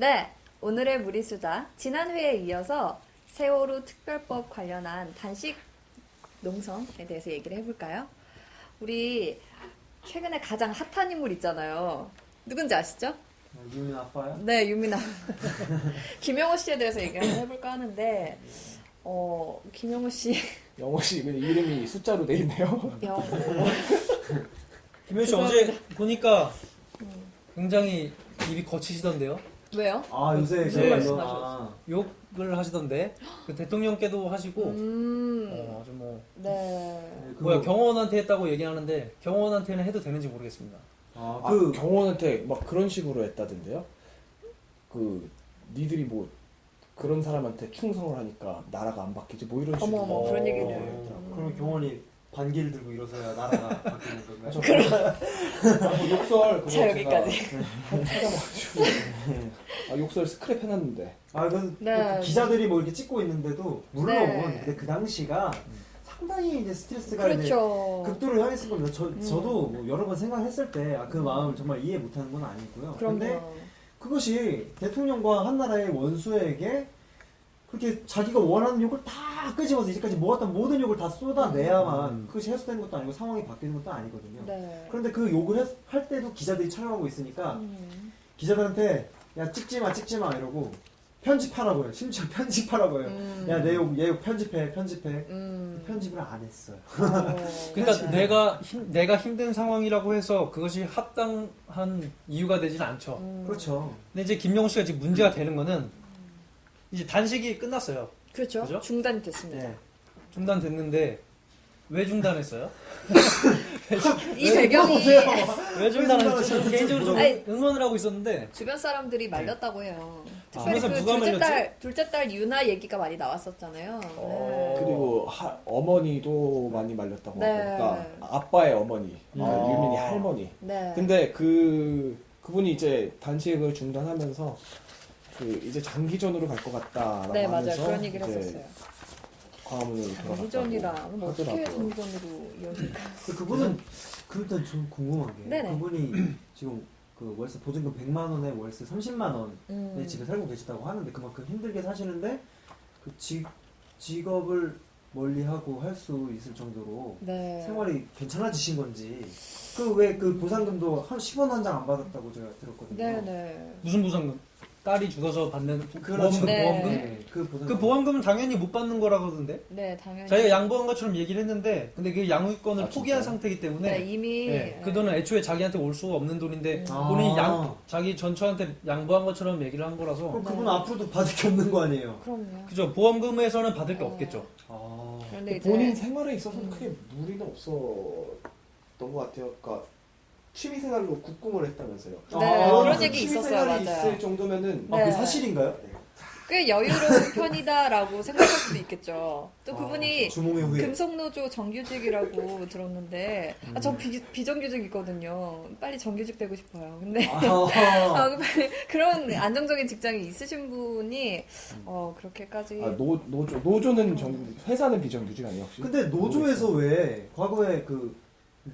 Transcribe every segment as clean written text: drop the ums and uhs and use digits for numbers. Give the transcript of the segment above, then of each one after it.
네, 오늘의 무리수다. 지난 회에 이어서 세월호 특별법 관련한 단식 농성에 대해서 얘기를 해볼까요? 우리 최근에 가장 핫한 인물 있잖아요. 누군지 아시죠? 유민 아빠요? 네, 유민아. 김영호 씨에 대해서 얘기를 한번 해볼까 하는데, 김영호 씨. 영호 씨 이름이 숫자로 돼 있네요. 영호. 김현 씨 어제 보니까 굉장히 입이 거치시던데요? 왜요? 아 요새 무슨 말씀하셨어요? 욕을 하시던데 그 대통령께도 하시고 아주 뭐 네. 뭐야 경호원한테 했다고 얘기하는데 경호원한테는 해도 되는지 모르겠습니다. 경호원한테 막 그런 식으로 했다던데요? 니들이 뭐 그런 사람한테 충성을 하니까 나라가 안 바뀌지 뭐 이런 식으로. 어머, 그런 얘기를. 그럼 경원이 반기를 들고 일어서야 나라가 바뀌는 건가요? 욕설 그거 자, 여기까지. 찾아봐가지고 욕설 스크랩 해놨는데. 네. 그 기자들이 뭐 이렇게 찍고 있는데도 물론 네. 근데 그 당시가 상당히 이제 스트레스가 그렇죠. 이제 극도로 향했을 겁니다. 저도 뭐 여러 번 생각했을 때 그 마음을 정말 이해 못하는 건 아니고요. 근데 그럼요. 그것이 대통령과 한 나라의 원수에게 그렇게 자기가 원하는 욕을 다 끄집어서 이제까지 모았던 모든 욕을 다 쏟아내야만 그것이 해소되는 것도 아니고 상황이 바뀌는 것도 아니거든요. 네. 그런데 그 욕을 할 때도 기자들이 촬영하고 있으니까 기자들한테 야 찍지 마 이러고 편집하라고요. 심지어 편집하라고요. 야 내 욕 편집해. 편집을 안 했어요. 그러니까 내가 힘든 상황이라고 해서 그것이 합당한 이유가 되진 않죠. 그렇죠. 근데 이제 김영호 씨가 지금 문제가 되는 거는 이제 단식이 끝났어요. 그렇죠. 그죠? 중단이 됐습니다. 네. 중단됐는데 왜 중단했어요? 이 배경이 왜 중단했죠? 저는 개인적으로 좀 아니, 응원을 하고 있었는데 주변 사람들이 말렸다고 해요. 특별히 그래서 그 누가 둘째 딸 유나 얘기가 많이 나왔었잖아요. 네. 그리고 어머니도 많이 말렸다고 네. 하고, 그러니까 아빠의 어머니, 유민이 할머니. 네. 근데 그분이 이제 단식을 중단하면서 이제 장기전으로 갈 것 같다라고 네, 맞아요. 하면서 그런 얘기를 이제 했었어요. 광화문으로 돌아갔다고 장기전이라 뭐 어떻게 하더라고요. 장기전으로 이어질까? 그분은 일단 좀 궁금한 게 네네. 그분이 지금 그 월세 보증금 100만 원에 월세 30만 원에 집에 살고 계시다고 하는데 그만큼 힘들게 사시는데 그 직업을 멀리하고 할 수 있을 정도로 네. 생활이 괜찮아지신 건지 왜 그 보상금도 한 10원 한 장 안 받았다고 제가 들었거든요. 네네. 무슨 보상금? 딸이 죽어서 받는 그렇죠. 보험금? 네. 보험금? 네, 그 보상금. 그 보험금은 당연히 못 받는 거라거든데 네, 당연히. 자기가 양보한 것처럼 얘기를 했는데 근데 그 양육권을 포기한 진짜요? 상태이기 때문에 네, 이미 네, 그 돈은 애초에 자기한테 올 수가 없는 돈인데 아. 본인이 자기 전처한테 양보한 것처럼 얘기를 한 거라서 그럼 그분 앞으로도 받을 게 없는 거 아니에요? 그럼요. 그죠. 보험금에서는 받을 게 없겠죠. 그런데 이제 본인 생활에 있어서는 크게 무리는 없었던 것 같아요. 그러니까 취미생활로 국궁을 했다면서요. 네, 그런 얘기 있었어요. 취미생활이 맞아요. 있을 정도면은 네. 그게 사실인가요? 꽤 여유로운 편이다라고 생각할 수도 있겠죠. 또 그분이 주몽의 후예. 금속노조 정규직이라고 들었는데 저 비정규직이거든요. 빨리 정규직 되고 싶어요. 근데 그런 안정적인 직장이 있으신 분이 그렇게까지 노조는 회사는 비정규직 아니에요 혹시? 근데 노조에서 왜 과거에 그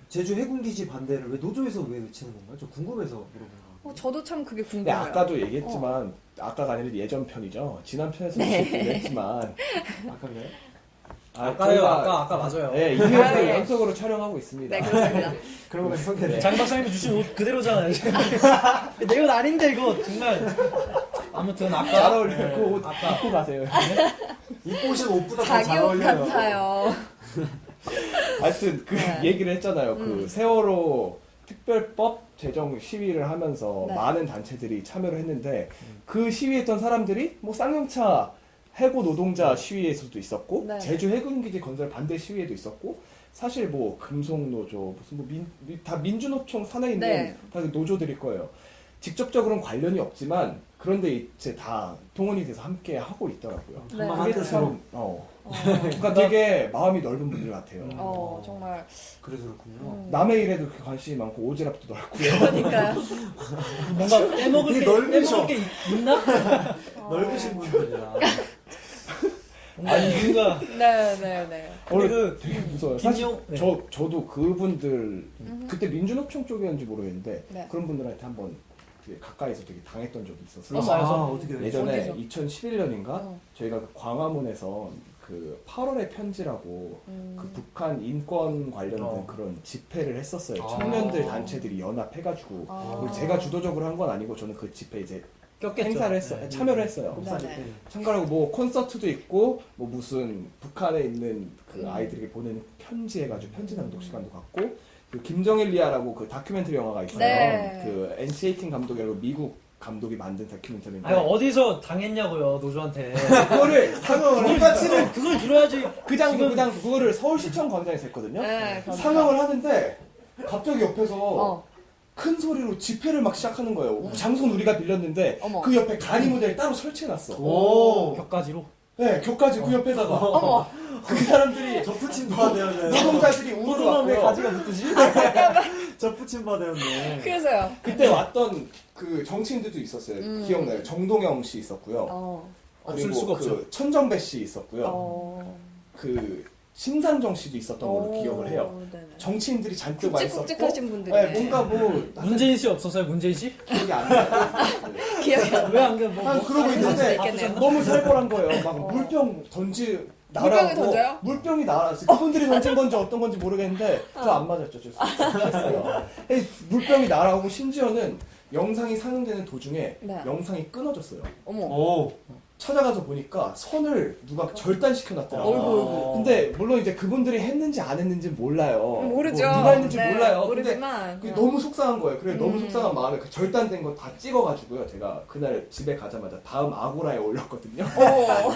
제주 해군기지 반대를 왜 노조에서 왜 외치는 건가요? 저 궁금해서 물어본 거예요. 저도 참 그게 근데 궁금해요. 아까도 얘기했지만 아까가 아니라 예전 편이죠. 지난 편에서 네. 얘기를 했지만 아까요? 아까요. 아까 맞아요. 네, 2년 연속으로 촬영하고 있습니다. 네, 그렇습니다. 그런 거 소개해. 장 박사님이 주신 옷 그대로잖아요. 내 옷 아닌데 이거 정말. 아무튼 잘 아까 어울려요. 그 옷 입고 가세요. 입고 오신 옷보다 더 잘 자기 옷 어울려요. 같아요. 하여튼 그 네. 얘기를 했잖아요. 그 세월호 특별법 제정 시위를 하면서 네. 많은 단체들이 참여를 했는데 그 시위했던 사람들이 뭐 쌍용차 해고 노동자 시위에서도 있었고 네. 제주 해군기지 건설 반대 시위에도 있었고 사실 뭐 금속노조 무슨 다 민주노총 산하에 있는 네. 다 노조들일 거예요. 직접적으로는 관련이 없지만 그런데 이제 다 동원이 돼서 함께 하고 있더라고요. 네. 한 뜻으로. 그러니까 되게 마음이 넓은 분들 같아요. 정말. 그래서 그렇군요. 남의 일에도 그렇게 관심이 많고 오지랖도 넓고요. 그러니까요. 뭔가 빼먹을 되게 게 넓으셔. 있나? 넓으신 분들이라. 뭔가 이유가 네네네. 원래 그 되게 무서워요. 사실 김용 네. 저도 그분들 그때 민주노총 쪽이었는지 모르겠는데 네. 그런 분들한테 한번 되게 가까이서 되게 당했던 적이 있었어요. 둘러싸여서 어떻게 돼요? 예전에 어디서? 2011년인가 어. 저희가 그 광화문에서 그 8월의 편지라고 그 북한 인권 관련된 어. 그런 집회를 했었어요. 아. 청년들 단체들이 연합해가지고 아. 그걸 제가 주도적으로 한 건 아니고 저는 그 집회 이제 꼈겠죠. 행사를 했어요. 네. 참여를 했어요. 목사님. 네네. 참가하고 뭐 콘서트도 있고 뭐 무슨 북한에 있는 그 음. 아이들에게 보내는 편지 해가지고 편지 낭독 시간도 갖고 그 김정일 리아라고 그 다큐멘터리 영화가 있어요. 네. 그 NC-18 감독이라고 미국 감독이 만든 다큐멘터리인데 아니 어디서 당했냐고요 노조한테. 그거를 상영을 그걸 그걸 들어야지. 그거를 서울시청 광장에서 했거든요. 네, 상영을 하는데 갑자기 옆에서 어. 큰 소리로 집회를 막 시작하는 거예요. 장소는 우리가 빌렸는데 어머. 그 옆에 간이 무대를 따로 설치해놨어. 오. 격가지로. 네, 격까지 그 옆에다가 어머. 그 사람들이 저프친바 되었네. 노동자들이 우르르 포도나무에 왔고요. 가지가 붙듯이. 저프친바 되었네. 그래서요. 그때 왔던 그 정치인들도 있었어요. 음. 기억나요? 정동영 씨 있었고요. 어. 없을 그리고 수가 그 없죠. 천정배 씨 있었고요. 어. 그 심상정 씨도 있었던 걸로 어, 기억을 해요. 네네. 정치인들이 잔뜩 와 있었고, 굵직굵직하신 분들이네. 네, 뭔가 뭐 문재인 씨 없었어요 문재인 씨? 기억이 안 나요. 기억이 안 나. 왜안 그 뭐. 그러고 있는데 있겠네요. 너무 살벌한 거예요. 막 어. 물병 던지 물병을 날아오고 던져요? 물병이 날아왔어요. 그분들이 던진 건지 어떤 건지 모르겠는데 저 안 맞았죠. 저 실수했어요. 물병이 날아오고 심지어는 영상이 상영되는 도중에 네. 영상이 끊어졌어요. 어머. 오. 찾아가서 보니까 선을 누가 절단시켜 놨더라고요. 어이구. 근데 물론 이제 그분들이 했는지 안 했는지 몰라요. 모르죠. 뭐 누가 했는지 네, 몰라요. 모르지만. 근데 너무 속상한 거예요. 그래 너무 음. 속상한 마음에 그 절단된 거 다 찍어가지고요. 제가 그날 집에 가자마자 다음 아고라에 올렸거든요. 어.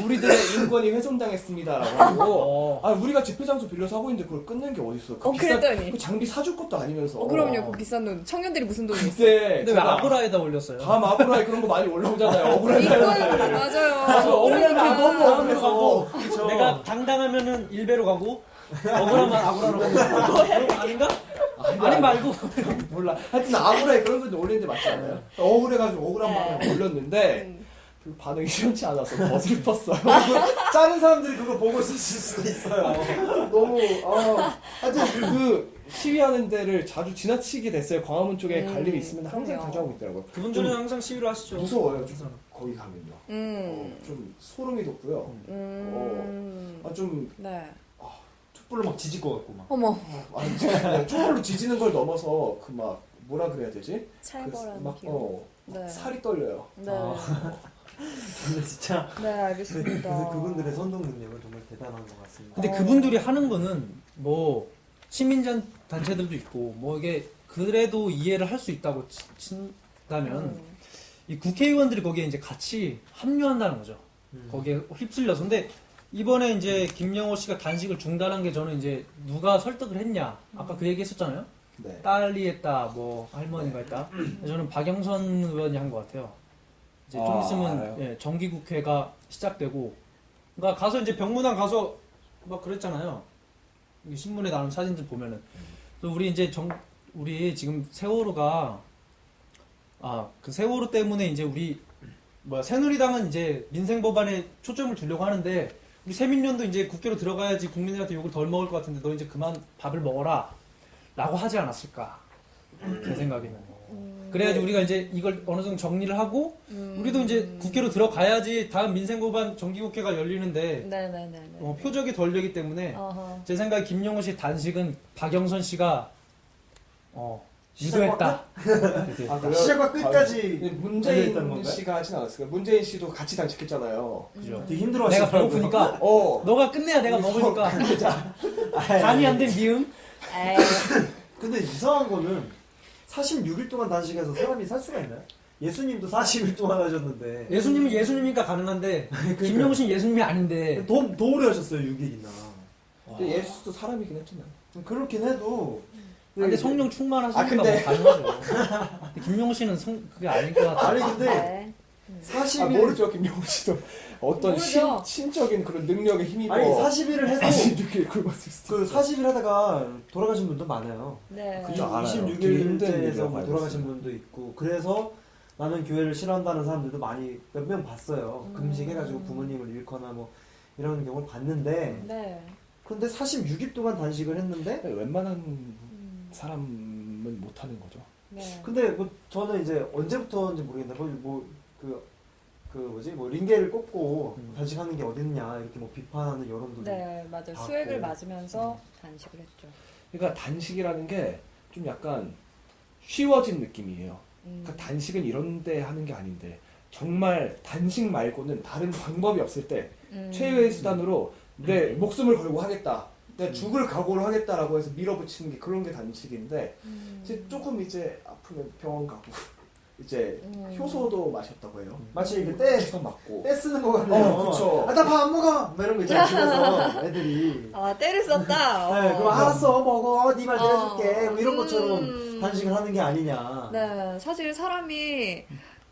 우리들의 인권이 훼손당했습니다라고 하고 어. 아 우리가 집회 장소 빌려서 하고 있는데 그걸 끝낸 게 어딨어? 그 그랬더니. 그 장비 사줄 것도 아니면서. 그럼요. 그 비싼 돈. 청년들이 무슨 돈이 있어. 그때 근데 왜 제가 아고라에다 올렸어요? 다음 아고라에 그런 거 많이 올라오잖아요. 억울한 이건 사람들. 맞아요. 그래서 억울한 게 너무 그러니까. 억울해서. 그쵸. 내가 당당하면은 일배로 가고 억울하면 아고라로 가고 아닌가? 아니 말고. 몰라. 하여튼 아고라에 그런 거 올리는데 맞지 않아요? 억울해가지고 억울한 마음에 올렸는데 음. 그 반응이 시원치 않아서 더 슬펐어요. 다른 사람들이 그거 보고 쓰실 수도 있어요. 너무 하여튼 그 시위하는 데를 자주 지나치게 됐어요. 광화문 쪽에 갈 일이 있으면 항상 그럼요. 자주 하고 있더라고요. 그분들은 항상 시위를 하시죠. 무서워요. 좀 거기 가면요. 음. 좀 소름이 돋고요. 좀 네. 촛불로 막 지질 것 같고 막. 어머. 촛불로 지지는 걸 넘어서 그 막 뭐라 그래야 되지? 찰벌한 막 기운. 네. 살이 떨려요. 네. 근데 진짜 네, 알겠습니다. 그래서 그분들의 선동 능력은 정말 대단한 것 같습니다. 근데 그분들이 하는 거는 뭐 시민전 단체들도 있고 뭐 이게 그래도 이해를 할 수 있다고 친다면 이 국회의원들이 거기에 이제 같이 합류한다는 거죠. 거기에 휩쓸려서. 근데 이번에 이제 김영호 씨가 단식을 중단한 게 저는 이제 누가 설득을 했냐. 아까 그 얘기 했었잖아요. 네. 딸이 했다, 뭐 할머니가 했다. 저는 박영선 의원이 한 것 같아요. 이제 좀 아, 있으면 알아요. 예, 정기국회가 시작되고, 그러니까 가서 이제 병무당 가서 막 그랬잖아요. 이 신문에 나오는 사진들 보면은 그래서 우리 이제 우리 지금 세월호가 그 세월호 때문에 이제 우리 새누리당은 이제 민생 법안에 초점을 두려고 하는데 우리 새민련도 이제 국회로 들어가야지 국민들한테 욕을 덜 먹을 것 같은데 너 이제 그만 밥을 먹어라 라고 하지 않았을까 제 생각에는. 그래야지 우리가 이제 이걸 어느 정도 정리를 하고 우리도 이제 국회로 들어가야지 다음 민생 법안 정기국회가 열리는데 네네네. 표적이 덜 되기 때문에 제 생각에 김용호 씨 단식은 박영선 씨가 유도했다. 그래요? 시작과 끝까지 아, 걸려있다는 문재인 건가요? 씨가 하진 않았을까요? 문재인 씨도 같이 단식했잖아요. 그죠? 되게 힘들어 내가 하시더라고요. 배고프니까 너가 끝내야 내가 먹으니까 간이 안 된 미음. 에이. 근데 이상한 거는 46일 동안 단식해서 사람이 살 수가 있나요? 예수님도 40일 동안 하셨는데 예수님은 예수님이니까 가능한데 김용호 씨는 예수님이 아닌데 더 오래 하셨어요 6일이나. 근데 예수도 사람이긴 했잖아요. 그렇긴 해도 근데 성령 충만하시니까 근데- 뭐 가능하죠. 근데 김용호 씨는 그게 아닐 것 같아요. 아니 근데 네. 40일 모르죠 김용호 씨도 어떤 모르죠. 신적인 그런 능력에 힘입어. 아니 40일을 해도 46일 굶었을 수도 그 40일 하다가 돌아가신 분도 많아요. 네. 그죠, 알아요. 되게 힘든 26일째에서 일이라고 뭐 알고 돌아가신 있어요. 분도 있고 그래서 나는 교회를 싫어한다는 사람들도 많이 몇 명 봤어요. 금식해가지고 부모님을 잃거나 뭐 이런 경우를 봤는데 네. 그런데 46일 동안 단식을 했는데 웬만한 사람은 못하는 거죠. 네. 근데 뭐 저는 이제 언제부터인지 모르겠는데 뭐 링게를 꽂고 단식하는 게 어딨냐 이렇게 뭐 비판하는 여론도 네, 맞아요. 받고. 수액을 맞으면서 단식을 했죠. 그러니까 단식이라는 게 좀 약간 쉬워진 느낌이에요. 그러니까 단식은 이런데 하는 게 아닌데 정말 단식 말고는 다른 방법이 없을 때 최후의 수단으로 내 목숨을 걸고 하겠다. 내 죽을 각오를 하겠다라고 해서 밀어붙이는 게 그런 게 단식인데 이제 조금 이제 아프면 병원 가고 이제 효소도 마셨다고 해요. 마치 이게 때 주사 맞고. 쓰는 거 같네요. 그쵸. 나 밥 안 먹어. 뭐 이런 거 있잖아 집에서 애들이. 아, 때를 썼다? 네, 그럼 알았어 먹어. 네 말 어. 들어줄게. 뭐 이런 것처럼 단식을 하는 게 아니냐. 네, 사실 사람이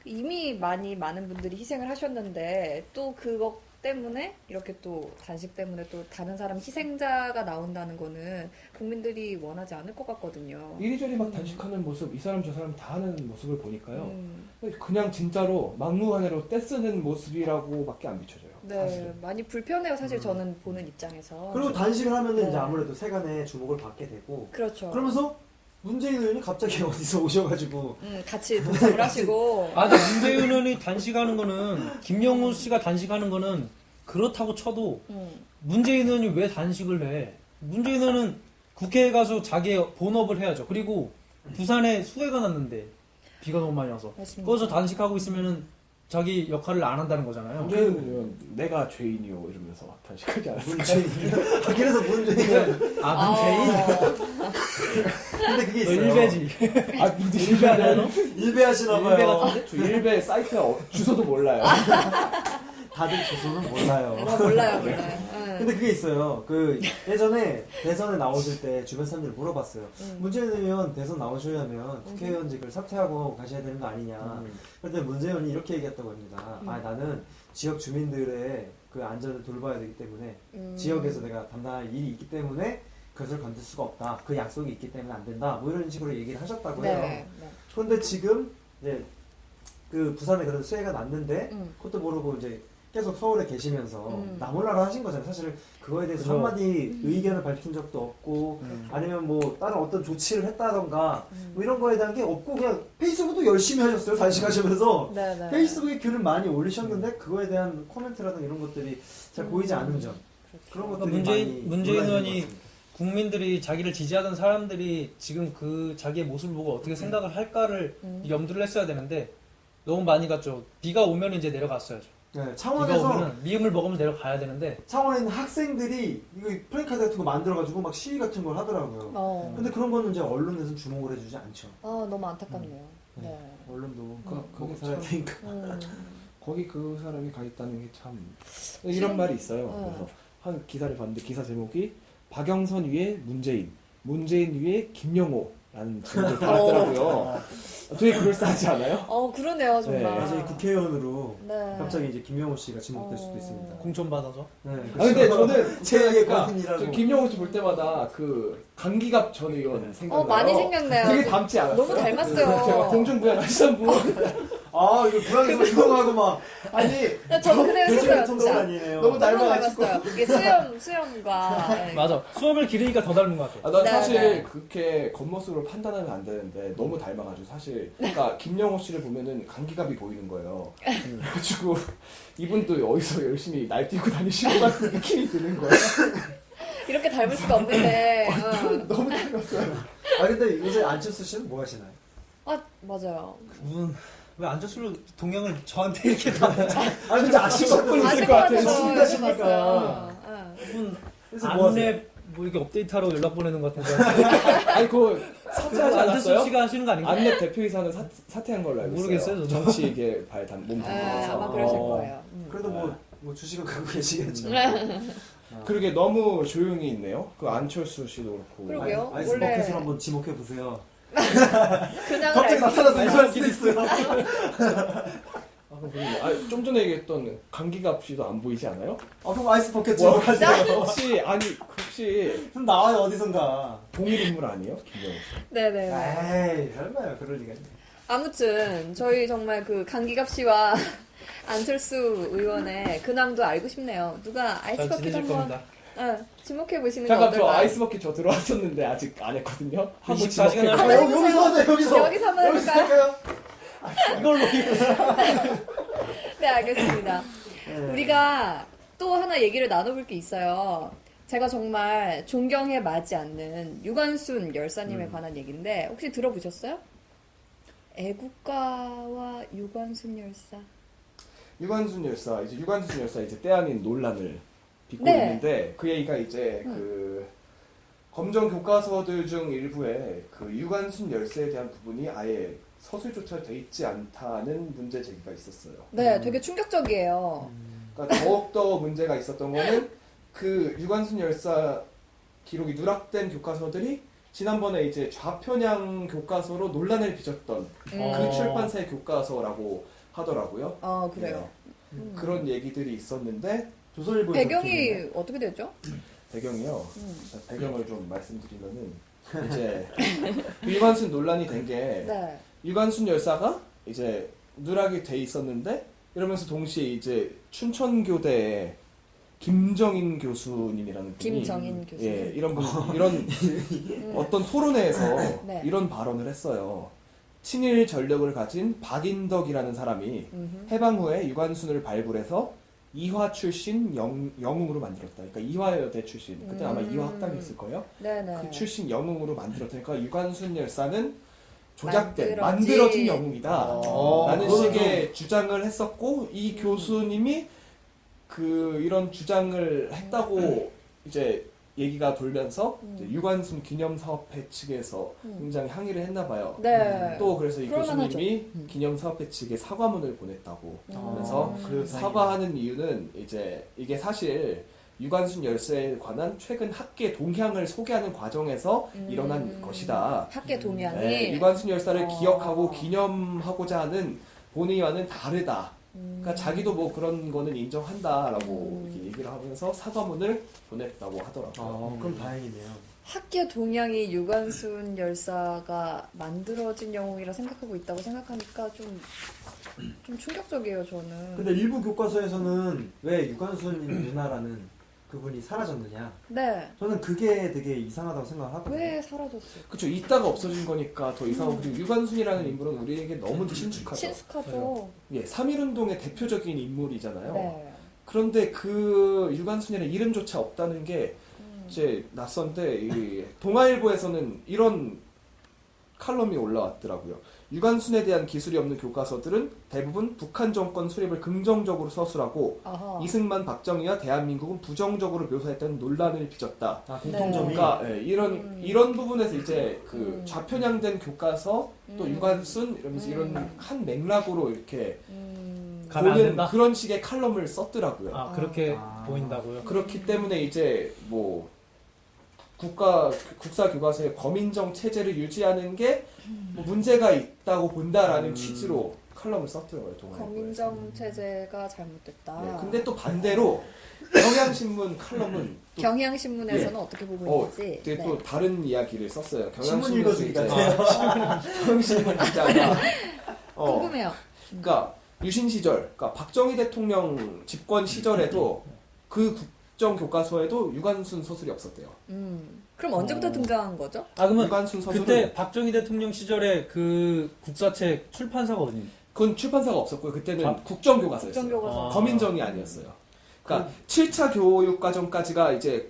이미 많은 분들이 희생을 하셨는데 또 그것 때문에 이렇게 또 단식 때문에 또 다른 사람 희생자가 나온다는 거는 국민들이 원하지 않을 것 같거든요. 이리저리 막 단식하는 모습, 이 사람 저 사람 다 하는 모습을 보니까요. 그냥 진짜로 막무가내로 떼쓰는 모습이라고밖에 안 비춰져요. 네, 사실은. 많이 불편해요. 사실 저는 보는 입장에서. 그리고 단식을 하면은 네. 이제 아무래도 세간의 주목을 받게 되고. 그렇죠. 그러면서 문재인 의원이 갑자기 어디서 오셔가지고 같이 동참을 하시고. 아, 근데 문재인 의원이 단식하는 거는 김영우 씨가 단식하는 거는 그렇다고 쳐도 문재인 의원이 왜 단식을 해? 문재인 의원은 국회에 가서 자기의 본업을 해야죠. 그리고 부산에 수해가 났는데 비가 너무 많이 와서 맞습니다. 거기서 단식하고 있으면은 자기 역할을 안 한다는 거잖아요. 문재인 의원 내가 죄인이요 이러면서 단식하지 않았어요. 문재인. 그래서 문재인 의원. 아, 문재인? 근데 그게 너 있어요. 일배지. 아, 문재인 일배 아니야 너? 일배하시나 봐요. 일배 같은데? 저 일배 사이트 주소도 몰라요. 다들 주소는 몰라요. 몰라요. 근데 그게 있어요. 그 예전에 대선에 나오실 때 주변 사람들 물어봤어요. 문재인 의원 대선 나오시려면 국회의원직을 사퇴하고 가셔야 되는 거 아니냐. 그런데 문재인 의원이 이렇게 얘기했다고 합니다. 아, 나는 지역 주민들의 그 안전을 돌봐야 되기 때문에 지역에서 내가 담당할 일이 있기 때문에 그것을 건들 수가 없다. 그 약속이 있기 때문에 안 된다. 뭐 이런 식으로 얘기를 하셨다고 해요. 네. 그런데 지금 이제 그 부산에 그런 수해가 났는데 그것도 모르고 이제 계속 서울에 계시면서 나몰라라 하신 거잖아요. 사실 그거에 대해서 그죠. 한마디 의견을 밝힌 적도 없고 아니면 뭐 다른 어떤 조치를 했다던가 뭐 이런 거에 대한 게 없고 그냥 페이스북도 열심히 하셨어요. 단식하시면서 네. 페이스북에 글을 많이 올리셨는데 그거에 대한 코멘트라든 이런 것들이 잘 보이지 않는 점 그런 것들이 문재인 많이 의원이 논란인 것 같습니다. 국민들이 자기를 지지하던 사람들이 지금 그 자기의 모습을 보고 어떻게 생각을 할까를 염두를 했어야 되는데 너무 많이 갔죠. 비가 오면 이제 내려갔어야죠. 네, 비가 창원에서 오면 미음을 먹으면 내려가야 되는데 창원에 있는 학생들이 이거 플래카드 같은 거 만들어가지고 막 시위 같은 걸 하더라고요. 근데 그런 거는 이제 언론에서는 주목을 해주지 않죠. 너무 안타깝네요. 네. 언론도 거기 거기 살아야 참- 되니까. 거기 그 사람이 가 있다는 게 참 이런 말이 있어요. 그래서 한 기사를 봤는데 기사 제목이 박영선 위에 문재인 위에 김영호라는 제목을 달았더라고요. 되게 그럴싸하지 않아요? 그러네요, 정말. 네. 나중에 국회의원으로 네. 갑자기 이제 김영호 씨가 지목될 수도 있습니다. 공천 받아서 네, 아 근데 저는 제 얘기 그러니까 거든이라고. 저 김영호 씨 볼 때마다 그 강기갑 전 의원 생각나요. 많이 생각나요. 되게 닮지 않았어요? 너무 닮았어요. 제가 공중부양 하시던 분. 아 이거 부산에서 이동하고 막 아니 저는 그 생각 했어요, 통도 진짜. 아니네요. 너무 너무 닮아가지고. 닮았어요. 이게 수염과. 네. 맞아. 수염을 기르니까 더 닮은 것 같아. 난 네, 사실 네. 그렇게 겉모습으로 판단하면 안 되는데 너무 닮아가지고 사실 그러니까 김영호 씨를 보면은 강기갑이 보이는 거예요. 그래가지고 이분도 어디서 열심히 날뛰고 다니시는 것 같은 느낌이 드는 거예요. 이렇게 닮을 수가 없는데. 너무 닮았어요. 아 근데 요새 안철수 씨는 뭐 하시나요? 맞아요. 그분 왜 안철수를 동양을 저한테 이렇게 다 아 근데 아실 것 분 있을 아실 것 같아요. 진짜 신기하시니까. 그분 그래서 뭐 하세요? 안내 뭐 이렇게 업데이트하러 연락 보내는 것 같은데 아니 그거 사퇴하지 안철수 않았어요? 씨가 하시는 거 아닌가? 안내 대표이사는 사퇴한 걸로 알고 있어요. 모르겠어요, 저도. 정치계 몸 담당해서. 아마 그러실 거예요. 그래도 뭐 주식은 갖고 계시겠죠. 그러게 너무 조용히 있네요. 그 안철수 씨도 그렇고. 그러게요. 아이스 원래- 버킷을 한번 지목해 보세요. 그냥 갑자기 나타나서 이럴 수도 있어요. 좀 전에 얘기했던 강기갑 씨도 안 보이지 않아요? 아 그럼 아이스 버킷 와, 지목하세요. 혹시 좀 나와요 어디선가. 동일 인물 아니에요? 김영호 씨. 네네. 에이 설마요 그럴 리가. 아무튼 저희 정말 그 강기갑 씨와 안철수 의원의 근황도 알고 싶네요. 누가 아이스 잘 버킷 지내실 한번 겁니다. 지목해 보시는 게 잠깐 저 어떨까요? 아이스버킷 저 들어왔었는데 아직 안 했거든요. 한번 24시간 지목해 할 아, 거예요? 여기서 하세요, 여기서. 여기서 한번 여기서 해볼까요? 할까요? 이걸로 네, 알겠습니다. 네. 우리가 또 하나 얘기를 나눠볼 게 있어요. 제가 정말 존경에 맞지 않는 유관순 열사님에 관한 얘기인데 혹시 들어보셨어요? 애국가와 유관순 열사. 유관순 열사 이제 때 아닌 논란을 빚고 네. 있는데 그 얘기가 이제 그 검정 교과서들 중 일부에 그 유관순 열사에 대한 부분이 아예 서술조차 돼 있지 않다는 문제 제기가 있었어요. 네, 되게 충격적이에요. 그러니까 더욱더 문제가 있었던 거는 그 유관순 열사 기록이 누락된 교과서들이 지난번에 이제 좌편향 교과서로 논란을 빚었던 그 출판사의 교과서라고 하더라고요. 그래요. 네. 그런 얘기들이 있었는데 조선일보에 배경이 어떻게 되죠? 배경이요. 배경을 좀 말씀드리면은 이제 그 유관순 논란이 된 게 네. 유관순 열사가 이제 누락이 돼 있었는데 이러면서 동시에 이제 춘천교대에 김정인 교수님이라는 분이 김정인 교수님. 예, 이런 어떤 토론회에서 네. 이런 발언을 했어요. 친일 전력을 가진 박인덕이라는 사람이 해방 후에 유관순을 발굴해서 이화 출신 영웅으로 만들었다. 그러니까 이화여대 출신. 그때 아마 이화 학당이었을 거예요. 네네. 그 출신 영웅으로 만들었다. 그러니까 유관순 열사는 조작된, 만들어진. 만들어진 영웅이다. 라는 그거는 식의 주장을 했었고, 이 교수님이 이런 주장을 했다고 이제 얘기가 돌면서 이제 유관순 기념사업회 측에서 굉장히 항의를 했나 봐요. 네. 또 그래서 이 그럴만하죠. 교수님이 기념사업회 측에 사과문을 보냈다고 하면서 그래서 사과하는 이유는 이제 이게 사실 유관순 열사에 관한 최근 학계 동향을 소개하는 과정에서 일어난 것이다. 학계 동향이 네, 유관순 열사를 어. 기억하고 기념하고자 하는 본의와는 다르다. 그러니까 자기도 뭐 그런 거는 인정한다라고 이렇게 얘기를 하면서 사과문을 보냈다고 하더라고요. 그럼 다행이네요. 학계 동향이 유관순 열사가 만들어진 영웅이라 생각하고 있다고 생각하니까 좀 충격적이에요, 저는. 근데 일부 교과서에서는 왜 유관순 누나라는 그분이 사라졌느냐? 네. 저는 그게 되게 이상하다고 생각을 하거든요. 왜 사라졌어요? 그렇죠. 있다가 없어진 거니까 더 이상하고 그리고 유관순이라는 인물은 우리에게 너무 친숙하죠. 친숙하죠. 예, 3.1운동의 대표적인 인물이잖아요. 네. 그런데 그 유관순이라는 이름조차 없다는 게 이제 낯선데 이 동아일보에서는 이런 칼럼이 올라왔더라고요. 유관순에 대한 기술이 없는 교과서들은 대부분 북한 정권 수립을 긍정적으로 서술하고 아하. 이승만, 박정희와 대한민국은 부정적으로 묘사했다는 논란을 빚었다. 공통점이. 그러니까 예, 이런 부분에서 이제 그 좌편향된 교과서 또 유관순 이러면서 이런 한 맥락으로 이렇게 가면 안 보는 된다? 그런 식의 칼럼을 썼더라고요. 아, 그렇게 보인다고요? 그렇기 때문에 이제 뭐 국사 교과서의 검인정 체제를 유지하는 게 뭐 문제가 있다고 본다라는 취지로 칼럼을 썼더라고요. 동아일보에서. 검인정 체제가 잘못됐다. 네, 근데 또 반대로 경향신문 칼럼은 또 경향신문에서는 예. 어떻게 보고 있는지. 되게 네. 또 다른 이야기를 썼어요. 신문 읽어주기 이제 같아요. 경향신문 기자가 궁금해요. 그러니까 유신 시절, 그러니까 박정희 대통령 집권 시절에도 그 국정 교과서에도 유관순 서술이 없었대요. 그럼 언제부터 등장한 거죠? 아, 그러면 유관순 서술은 그때 박정희 대통령 시절에 그 국사책 출판사가 어디? 그건 출판사가 없었고요. 그때는 아, 국정 교과서였어요. 국정교과서. 검인정이 아니었어요. 그러니까 7차 교육 과정까지가 이제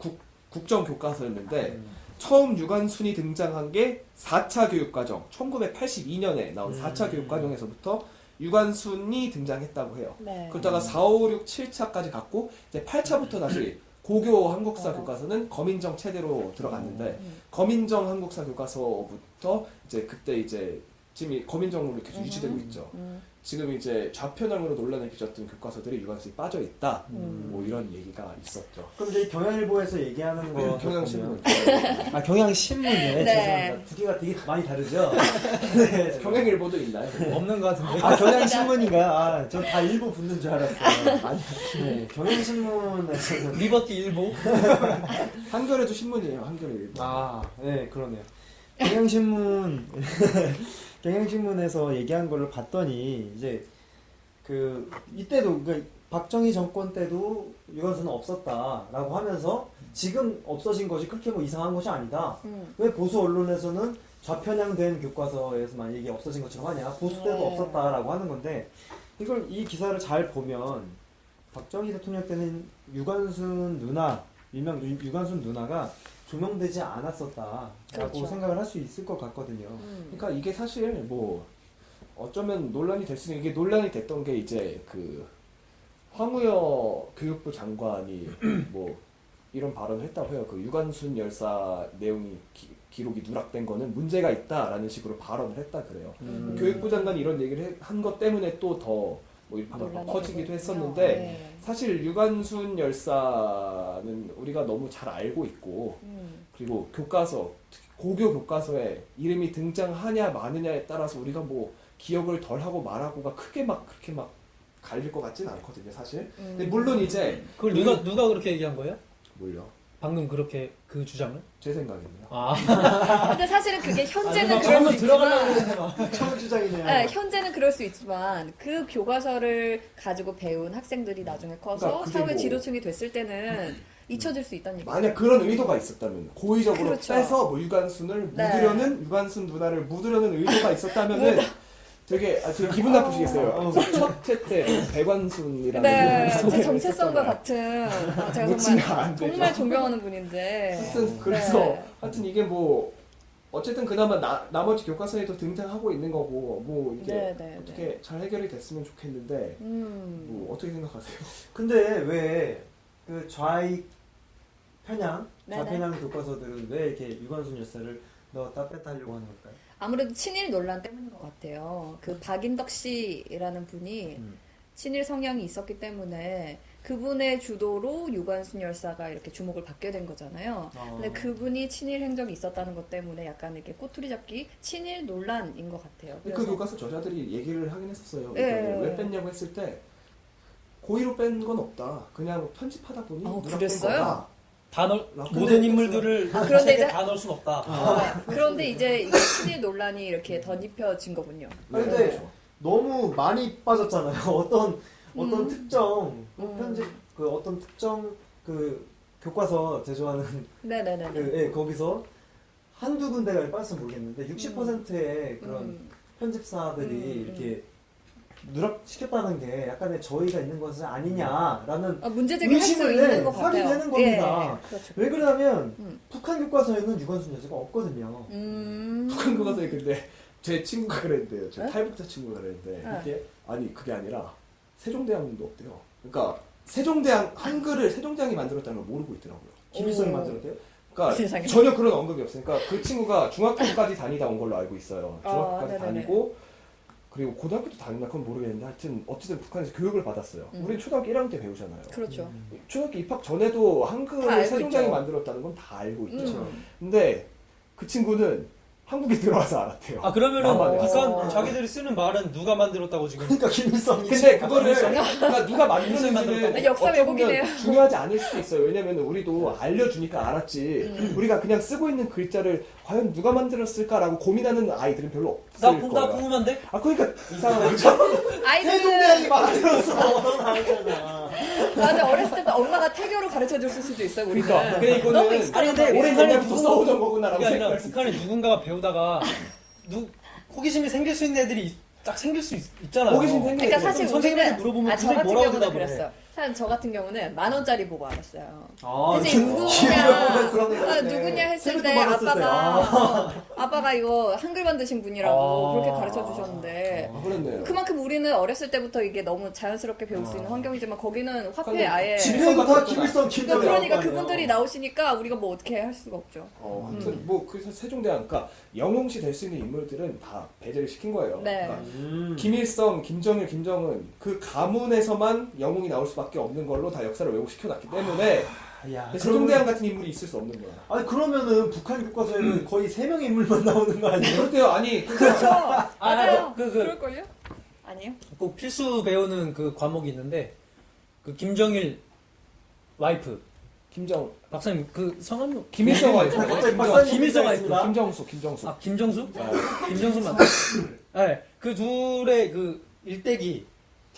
국정 교과서였는데 처음 유관순이 등장한 게 4차 교육 과정, 1982년에 나온 4차 교육 과정에서부터 유관순이 등장했다고 해요. 네. 그러다가 4, 5, 6, 7차까지 갔고 이제 8차부터 다시 고교 한국사 교과서는 검인정 체대로 들어갔는데 검인정 한국사 교과서부터 이제 그때 이제 지금 이 검인정으로 이렇게 유지되고 있죠. 지금 이제 좌편향으로 논란을 빚었던 교과서들이 유관순이 빠져 있다. 뭐 이런 얘기가 있었죠. 그럼 이제 경향일보에서 얘기하는 거 경향신문. 아 경향신문이네. 네. 죄송합니다. 두 개가 되게 많이 다르죠. 네. 경향일보도 있나요? 없는 것 같은데. 아 경향신문인가요? 아 전 다 일보 붙는 줄 알았어요. 아니 네. 경향신문에서는 리버티 일보? 한겨레도 신문이에요. 한겨레일보. 네 그러네요. 경향신문 경향신문에서 얘기한 거를 봤더니 이제 이때도 그러니까 박정희 정권 때도 유관순은 없었다라고 하면서 지금 없어진 것이 그렇게 뭐 이상한 것이 아니다. 음. 왜 보수 언론에서는 좌편향된 교과서에서만 이게 없어진 것처럼 하냐? 보수 때도 네. 없었다라고 하는 건데 이걸 이 기사를 잘 보면 박정희 대통령 때는 유관순 누나 일명 유관순 누나가 조명되지 않았었다라고 그렇죠. 생각을 할 수 있을 것 같거든요. 그러니까 이게 사실 뭐 어쩌면 논란이 될 수 있는 이게 논란이 됐던 게 이제 그 황우여 교육부 장관이 뭐 이런 발언을 했다고 해요. 그 유관순 열사 내용이 기록이 누락된 거는 문제가 있다라는 식으로 발언을 했다 그래요. 교육부 장관이 이런 얘기를 한 것 때문에 또 더 뭐 일파가 논란이 커지기도 되고 했었는데 네. 사실 유관순 열사는 우리가 너무 잘 알고 있고 그리고 교과서 특히 고교 교과서에 이름이 등장하냐 마느냐에 따라서 우리가 뭐 기억을 덜 하고 말하고가 크게 막 그렇게 막 갈릴 것 같지는 않거든요 사실. 근데 물론 이제 그걸 누가 그렇게 얘기한 거예요? 뭘요? 방금 그렇게 그 주장을? 제 생각입니다. 아, 근데 사실은 그게 현재는 그러면 그럴 수 있지만 들어가려고 처음 주장이네요. 네, 현재는 그럴 수 있지만 그 교과서를 가지고 배운 학생들이 나중에 커서 그러니까 그게 사회 뭐- 지도층이 됐을 때는 잊혀질 수 있다는 얘기죠. 만약 그런 의도가 있었다면 고의적으로 그렇죠. 빼서 뭐 유관순을 네. 묻으려는 유관순 누나를 묻으려는 의도가 있었다면은 되게 기분 나쁘시겠어요. 첫회 때 배관순이라는 네, 소개를 제 정체성과 했었잖아요. 같은 제가 묻히면 안 되죠. 정말 존경하는 분인데 하여튼 그래서 네. 하여튼 이게 뭐 어쨌든 그나마 나머지 교과서에도 등장하고 있는 거고 뭐 이게 네, 네, 어떻게 잘 해결이 됐으면 좋겠는데 뭐 어떻게 생각하세요? 근데 왜 그 좌익 편향, 네네. 좌편향 교과서들은 왜 이렇게 유관순 열사를 넣었다 뺐다 하려고 하는 걸까요? 아무래도 친일 논란 때문인 것 같아요. 그 박인덕 씨라는 분이 친일 성향이 있었기 때문에 그분의 주도로 유관순 열사가 이렇게 주목을 받게 된 거잖아요. 근데 그분이 친일 행적이 있었다는 것 때문에 약간 이렇게 꼬투리 잡기 친일 논란인 것 같아요. 그 교과서 저자들이 얘기를 하긴 했었어요. 네. 그러니까 왜 뺐냐고 했을 때 고의로 뺀 건 없다. 그냥 편집하다 보니 누락된 그랬어요? 거다. 다 넣을 근데 모든 인물들을 그런데 책에 이제- 다 넣을 순 없다. 그런데 이제 이게 친일 논란이 이렇게 덧입혀진 거군요. 아니, 근데 그렇죠. 너무 많이 빠졌잖아요. 어떤 특정 편집 그 어떤 특정 그 교과서 제조하는 네네네. 예, 거기서 한두 군데가 빠졌으면 모르겠는데 60%의 그런 편집사들이 이렇게 누락시켰다는 게 약간의 저의가 있는 것은 아니냐라는 문제 제기할 수 의심을 있는 것 하게 같아요. 되는 겁니다. 예, 그렇죠. 왜 그러냐면 음. 북한 교과서에는 유관순 여사가 없거든요. 북한 교과서에 근데 제 친구가 그랬는데요. 제 네? 탈북자 친구가 그랬는데 네. 이게 아니 그게 아니라 세종대왕도 없대요. 그러니까 세종대왕 한글을 세종대왕이 만들었다는 걸 모르고 있더라고요. 김일성이 오. 만들었대요. 그러니까 세상에. 전혀 그런 언급이 없으니까 그 친구가 중학교까지 다니다 온 걸로 알고 있어요. 중학교까지 네네네. 다니고 그리고 고등학교도 다녔나 그건 모르겠는데 하여튼 어쨌든 북한에서 교육을 받았어요. 우린 초등학교 1학년 때 배우잖아요. 그렇죠. 초등학교 입학 전에도 다 한글을 알고 세종대왕이 있죠. 만들었다는 건 다 알고 있죠. 음. 근데 그 친구는 한국에 들어와서 알았대요. 아 그러면은 나만 북한 알았어. 자기들이 쓰는 말은 누가 만들었다고 지금? 그러니까 김일성이 근데 그거를 그러니까 누가 만드는지는 역사 어쩌면 왜곡이네요. 중요하지 않을 수도 있어요. 왜냐면 우리도 알려주니까 알았지. 우리가 그냥 쓰고 있는 글자를 과연 누가 만들었을까라고 고민하는 아이들은 별로 없을 나 거예요. 궁금한데? 아 그러니까 이상한 거죠. 아이들은 세종대왕이 만들었어. 넌 알잖아. 맞아 어렸을 때 엄마가 태교를 가르쳐 줬을 수도 있어요 우리는. 그러니까 근데 이거는 너무 익숙한데 오랜 북한에 옛날부터 누군가- 써오던 거구나라고 그게 아니라 생각할 수 있어요. 북한에 누군가가 배우다가 호기심이 생길 수 있는 애들이 딱 생길 수 있잖아요. 호기심 생기는 그러니까 사실 선생님한테 우리는 물어보면 저 선생님 같은 뭐라고 경우는 대답을 해? 그랬어요. 사실 저 같은 경우는 10,000원짜리 보고 알았어요. 아, 이제 누구냐 누구냐 했을 세뱃돈 때 받았을 때. 아빠가 이거 한글 만드신 분이라고 그렇게 가르쳐 주셨는데 아, 그렇네요. 그만큼 우리는 어렸을 때부터 이게 너무 자연스럽게 배울 수 있는 환경이지만 거기는 화폐 아예 집에도 다 김일성 김정일 그러니까 나올 거 그분들이 아니에요. 나오시니까 우리가 뭐 어떻게 할 수가 없죠. 하여튼 뭐 그래서 세종대왕 그러니까 영웅시 될 수 있는 인물들은 다 배제를 시킨 거예요. 네. 그러니까 김일성, 김정일, 김정은 그 가문에서만 영웅이 나올 수밖에 없는 걸로 다 역사를 왜곡시켜놨기 때문에 야, 세종대왕 같은 인물이 있을 수 없는 거야. 아니 그러면은 북한 교과서에는 거의 3명의 인물만 나오는 거 아니에요? 그렇대요. 아니 그렇죠. 맞아요. 그- 그럴걸요? 아니요? 꼭 필수 배우는 그 과목이 있는데 그 김정일 와이프 김정 박사님 그 성함이 김일성 와이프. 갑자기 박사님 김일성 있습니다. 김정수. 아 김정수? 네. 김정수 맞. 네, 그 둘의 그 일대기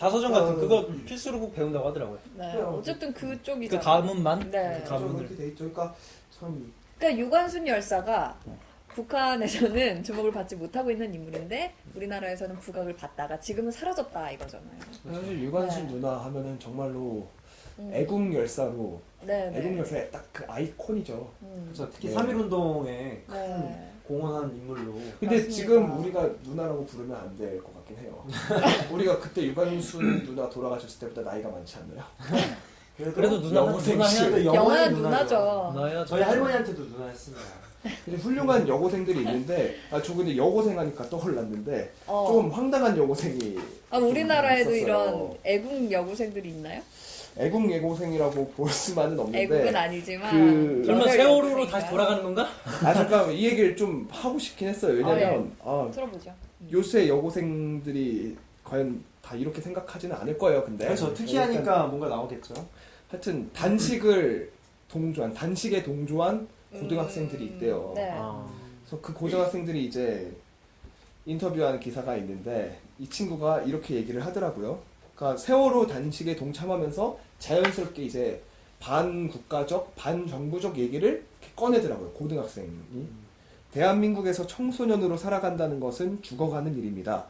자서전 같은 그거 필수로 꼭 배운다고 하더라고요. 네. 그래요. 어쨌든 그 그쪽이잖아요. 가문만 네. 가문을. 그렇게 돼 있죠. 그러니까 참 그러니까 유관순 열사가 북한에서는 주목을 받지 못하고 있는 인물인데 우리나라에서는 부각을 받다가 지금은 사라졌다 이거잖아요. 사실 유관순 네. 누나 하면은 정말로 음. 애국 열사로 네, 애국 네. 열사의 딱 그 아이콘이죠. 그렇죠. 특히 네. 3.1운동에 네. 공헌한 인물로. 근데 맞습니다. 지금 우리가 누나라고 부르면 안 될 것 같긴 해요. 우리가 그때 유관순 누나 돌아가셨을 때보다 나이가 많지 않나요? 그래도 누나 여고생 씨. 해야 돼. 영화는 누나죠. 누나야. 저희 할머니한테도 누나였습니다. 이제 훌륭한 여고생들이 있는데 저 근데 여고생 하니까 떠올랐는데 어. 좀 황당한 여고생이 우리나라에도 있었어요. 이런 애국 여고생들이 있나요? 애국 여고생이라고 볼 수만은 없는데 애국은 아니지만 그- 설마 여덟 세월호로 여고생인가요? 다시 돌아가는 건가? 잠깐 이 얘기를 좀 하고 싶긴 했어요. 왜냐면 들어보죠. 요새 여고생들이 과연 다 이렇게 생각하지는 않을 거예요. 근데 그렇죠. 특이하니까 뭔가 나오겠죠. 하여튼 단식을 동조한 단식에 동조한 고등학생들이 있대요. 네. 그래서 그 고등학생들이 이제 인터뷰하는 기사가 있는데 이 친구가 이렇게 얘기를 하더라고요. 그러니까 세월호 단식에 동참하면서 자연스럽게 이제 반국가적, 반정부적 얘기를 이렇게 꺼내더라고요. 고등학생이. 대한민국에서 청소년으로 살아간다는 것은 죽어가는 일입니다.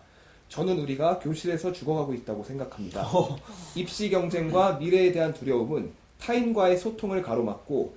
저는 우리가 교실에서 죽어가고 있다고 생각합니다. 입시 경쟁과 미래에 대한 두려움은 타인과의 소통을 가로막고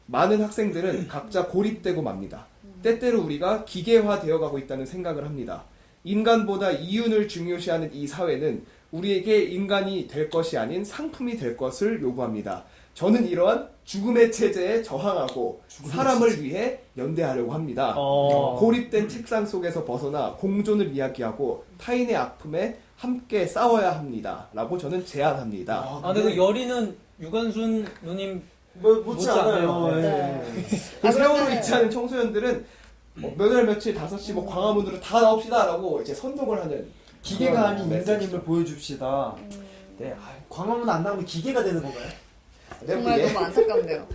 많은 학생들은 각자 고립되고 맙니다. 때때로 우리가 기계화되어 가고 있다는 생각을 합니다. 인간보다 이윤을 중요시하는 이 사회는 우리에게 인간이 될 것이 아닌 상품이 될 것을 요구합니다. 저는 이러한 죽음의 체제에 저항하고 사람을 위해 연대하려고 합니다. 고립된 책상 속에서 벗어나 공존을 이야기하고 타인의 아픔에 함께 싸워야 합니다. 라고 저는 제안합니다. 근데 그 열이는 유관순 누님 묻지 묻지 않아요. 않아요. 예. 그 세월호 그러면은- 잊지 않은 청소년들은 몇월 며칠 5시 뭐 광화문으로 다 나옵시다 라고 이제 선동을 하는 기계가 아닌 메시지죠. 인간임을 보여줍시다. 네, 광화문 안 나오면 기계가 되는 건가요? 정말 예. 너무 안타깝네요.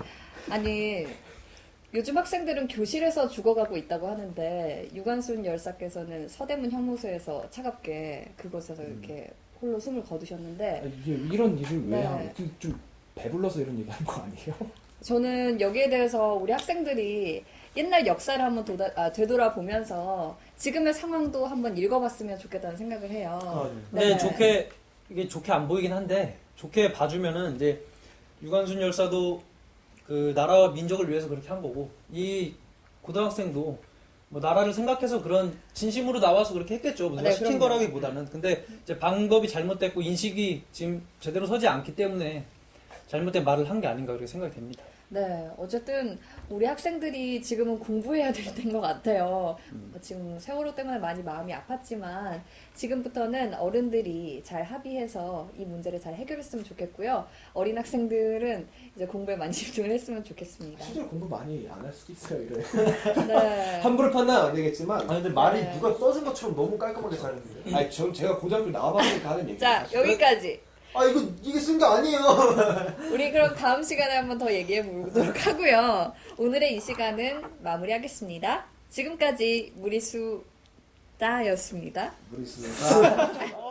아니 요즘 학생들은 교실에서 죽어가고 있다고 하는데 유관순 열사께서는 서대문 형무소에서 차갑게 그곳에서 이렇게 홀로 숨을 거두셨는데 이런 일을 왜 네. 하는 좀 배불러서 이런 얘기 하는 거 아니에요? 저는 여기에 대해서 우리 학생들이 옛날 역사를 한번 되돌아보면서 지금의 상황도 한번 읽어봤으면 좋겠다는 생각을 해요. 네, 네. 이게 좋게 안 보이긴 한데 좋게 봐주면은 이제 유관순 열사도 그 나라와 민족을 위해서 그렇게 한 거고 이 고등학생도 뭐 나라를 생각해서 그런 진심으로 나와서 그렇게 했겠죠. 누가 네, 시킨 그럼요. 거라기보다는. 근데 이제 방법이 잘못됐고 인식이 지금 제대로 서지 않기 때문에 잘못된 말을 한 게 아닌가 그렇게 생각이 됩니다. 네, 어쨌든 우리 학생들이 지금은 공부해야 될 때인 것 같아요. 지금 세월호 때문에 많이 마음이 아팠지만 지금부터는 어른들이 잘 합의해서 이 문제를 잘 해결했으면 좋겠고요. 어린 학생들은 이제 공부에 많이 집중을 했으면 좋겠습니다. 실제로 공부 많이 안 할 수도 있어요. 이래. 네. 함부로 판단 안 되겠지만 아니 근데 말이 네. 누가 써준 것처럼 너무 깔끔하게 잘했는데. 아니 제가 고등학교 나와봤으니까 하는 얘기. 자, 여기까지. 아 이게 쓴 게 아니에요. 우리 그럼 다음 시간에 한번 더 얘기해 보도록 하고요. 오늘의 이 시간은 마무리하겠습니다. 지금까지 무리수다였습니다. 모르겠습니다.